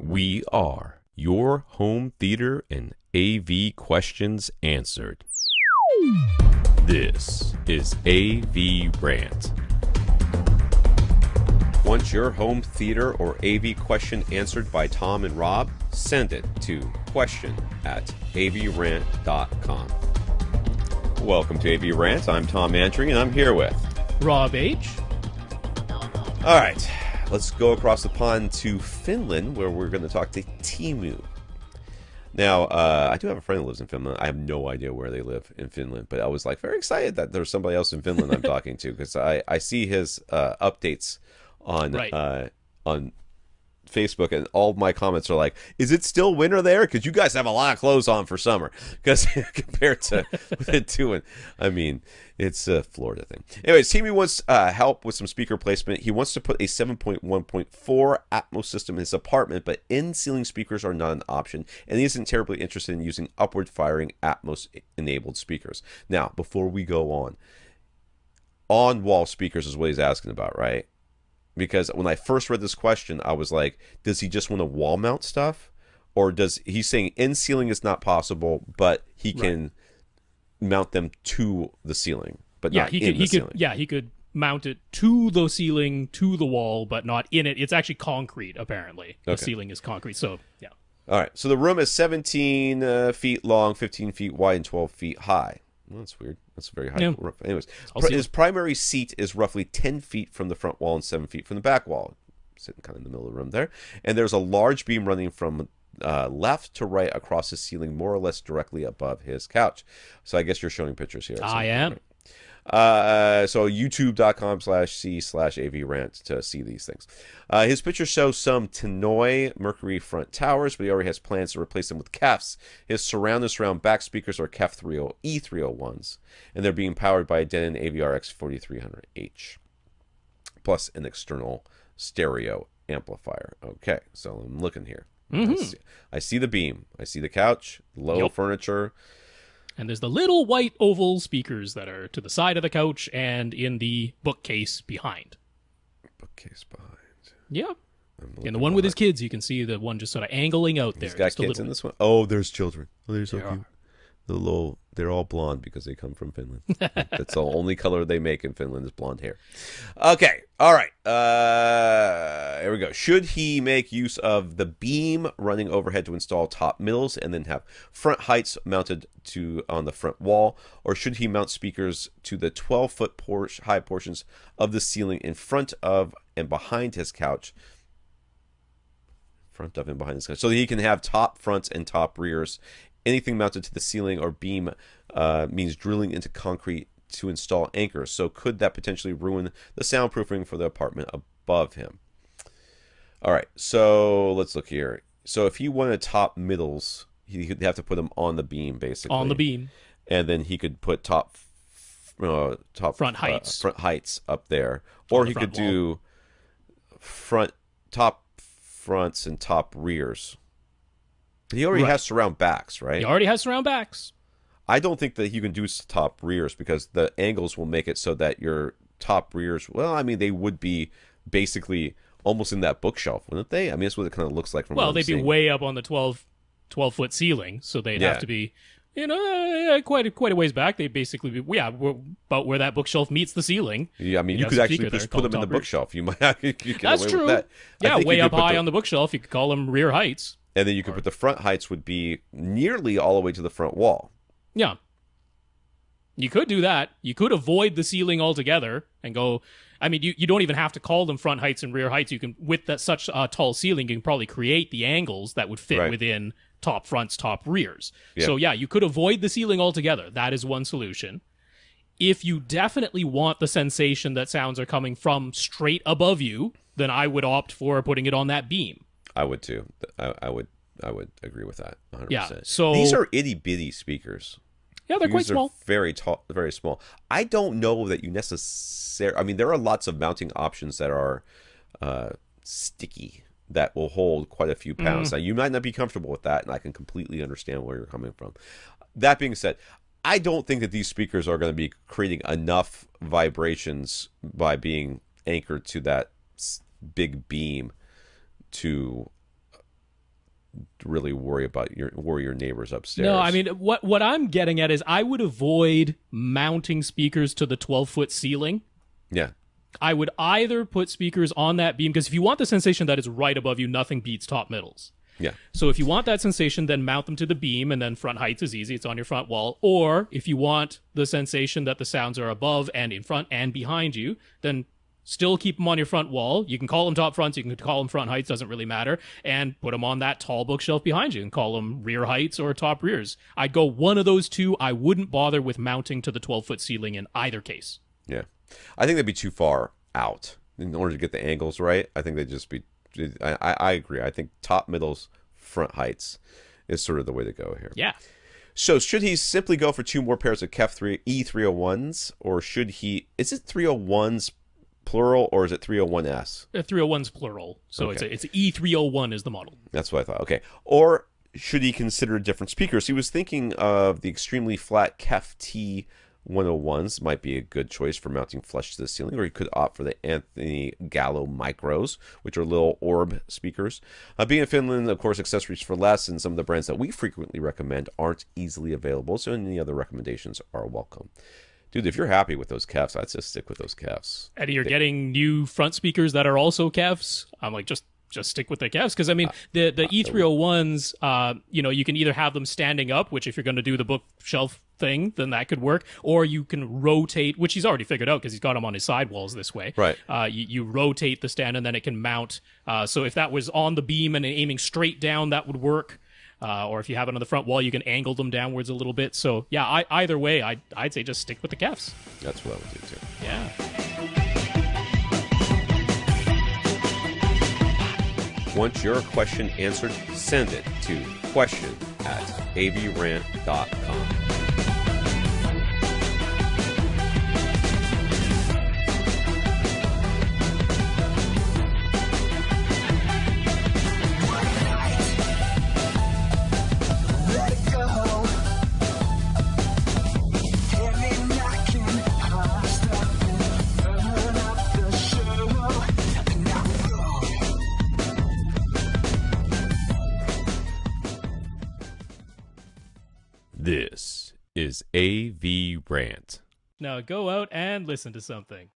We are your home theater and AV questions answered. This is AVRant. Want your home theater or AV question answered by Tom and Rob? Send it to question@avrant.com. Welcome to AVRant. I'm Tom Andry, and I'm here with Rob H. All right, let's go across the pond to Finland, where we're going to talk to Teemu. Now, I do have a friend who lives in Finland. I have no idea where they live in Finland, but I was like very excited that there's somebody else in Finland I'm talking to, because I see his updates on on Facebook, and all my comments are like, "Is it still winter there? Because you guys have a lot of clothes on for summer." Because compared to it doing, I mean, it's a Florida thing. Anyways, Teemu wants help with some speaker placement. He wants to put a 7.1.4 Atmos system in his apartment, but in-ceiling speakers are not an option, and he isn't terribly interested in using upward-firing Atmos-enabled speakers. Now, before we go on-wall speakers is what he's asking about, right? Because when I first read this question, I was like, does he just want to wall mount stuff? Or does he's saying in ceiling is not possible, but he can mount them to the ceiling, but not in the ceiling. Yeah, he could mount it to the ceiling, to the wall, but not in it. It's actually concrete, apparently. The ceiling is concrete, so yeah. All right, so the room is 17 feet long, 15 feet wide, and 12 feet high. Well, that's weird. That's very high. Yeah. Anyways, his primary seat is roughly 10 feet from the front wall and 7 feet from the back wall. Sitting kind of in the middle of the room there. And there's a large beam running from left to right across the ceiling, more or less directly above his couch. So I guess you're showing pictures here. I am. So youtube.com/c/avrant to see these things. His pictures show some Tannoy Mercury front towers, but he already has plans to replace them with KEFs. His surround back speakers are KEF E301s, and they're being powered by a Denon AVRX 4300H, plus an external stereo amplifier. Okay, so I'm looking here. I see the beam. I see the couch, low furniture. And there's the little white oval speakers that are to the side of the couch and in the bookcase behind. Bookcase behind. Yeah. And the one with his kids, you can see the one just sort of angling out there. He's got kids in this one? Oh, there's children. Oh, they're so cute. They're all blonde because they come from Finland. That's the only color they make in Finland is blonde hair. Okay, all right. Here we go. Should he make use of the beam running overhead to install top middles and then have front heights mounted on the front wall, or should he mount speakers to the 12-foot high portions of the ceiling in front of and behind his couch? Front of and behind his couch, so that he can have top fronts and top rears. Anything mounted to the ceiling or beam means drilling into concrete to install anchors. So could that potentially ruin the soundproofing for the apartment above him? All right, so let's look here. So if he wanted top middles, he could have to put them on the beam, basically. On the beam. And then he could put top front heights up there. Or he could do top fronts and top rears. He already has surround backs, right? He already has surround backs. I don't think that you can do top rears because the angles will make it so that your top rears, well, I mean, they would be basically almost in that bookshelf, wouldn't they? I mean, that's what it kind of looks like from what I'm they'd seeing. Be way up on the 12-foot ceiling, so they'd have to be, quite a ways back. They'd basically be, about where that bookshelf meets the ceiling. Yeah, I mean, you could actually just put them in the bookshelf. You might That's true. With that. Yeah, way up high on the bookshelf. You could call them rear heights. And then you could put the front heights would be nearly all the way to the front wall. Yeah. You could do that. You could avoid the ceiling altogether and go... I mean, you don't even have to call them front heights and rear heights. You can, with such a tall ceiling, you can probably create the angles that would fit within top fronts, top rears. Yeah. So yeah, you could avoid the ceiling altogether. That is one solution. If you definitely want the sensation that sounds are coming from straight above you, then I would opt for putting it on that beam. I would too. I would agree with that 100%. Yeah, so these are itty-bitty speakers. Yeah, they're quite small. Very tall, very small. I don't know that you necessarily... I mean, there are lots of mounting options that are sticky, that will hold quite a few pounds. Now, you might not be comfortable with that, and I can completely understand where you're coming from. That being said, I don't think that these speakers are going to be creating enough vibrations by being anchored to that big beam to really worry your neighbors upstairs. No, I mean what I'm getting at is I would avoid mounting speakers to the 12-foot ceiling. Yeah. I would either put speakers on that beam, because if you want the sensation that is right above you, nothing beats top middles. Yeah. So if you want that sensation, then mount them to the beam, and then front heights is easy. It's on your front wall. Or if you want the sensation that the sounds are above and in front and behind you, then still keep them on your front wall. You can call them top fronts. You can call them front heights. Doesn't really matter. And put them on that tall bookshelf behind you and call them rear heights or top rears. I'd go one of those two. I wouldn't bother with mounting to the 12-foot ceiling in either case. Yeah. I think they'd be too far out in order to get the angles right. I think they'd just be... I agree. I think top middles, front heights is sort of the way to go here. Yeah. So should he simply go for 2 more pairs of KEF E301s, or should he... Is it 301s plural, or is it 301S? 301's plural. So Okay. it's E301 is the model. That's what I thought. Okay. Or should he consider different speakers? He was thinking of the extremely flat KEF T101s might be a good choice for mounting flush to the ceiling, or he could opt for the Anthony Gallo Micros, which are little orb speakers. Being in Finland, of course, accessories for less, and some of the brands that we frequently recommend aren't easily available, so any other recommendations are welcome. Dude, if you're happy with those KEFs, I'd just stick with those KEFs. Eddie, you're getting new front speakers that are also KEFs. I'm like, just stick with the KEFs, because I mean the E301s, you can either have them standing up, which if you're going to do the bookshelf thing, then that could work, or you can rotate, which he's already figured out because he's got them on his sidewalls this way. Right. You rotate the stand and then it can mount. So if that was on the beam and aiming straight down, that would work. Or if you have it on the front wall, you can angle them downwards a little bit. So yeah, either way, I'd say just stick with the KEFs. That's what I would do too. Yeah. Want your question answered? Send it to question@avrant.com. This is AVRant. Now go out and listen to something.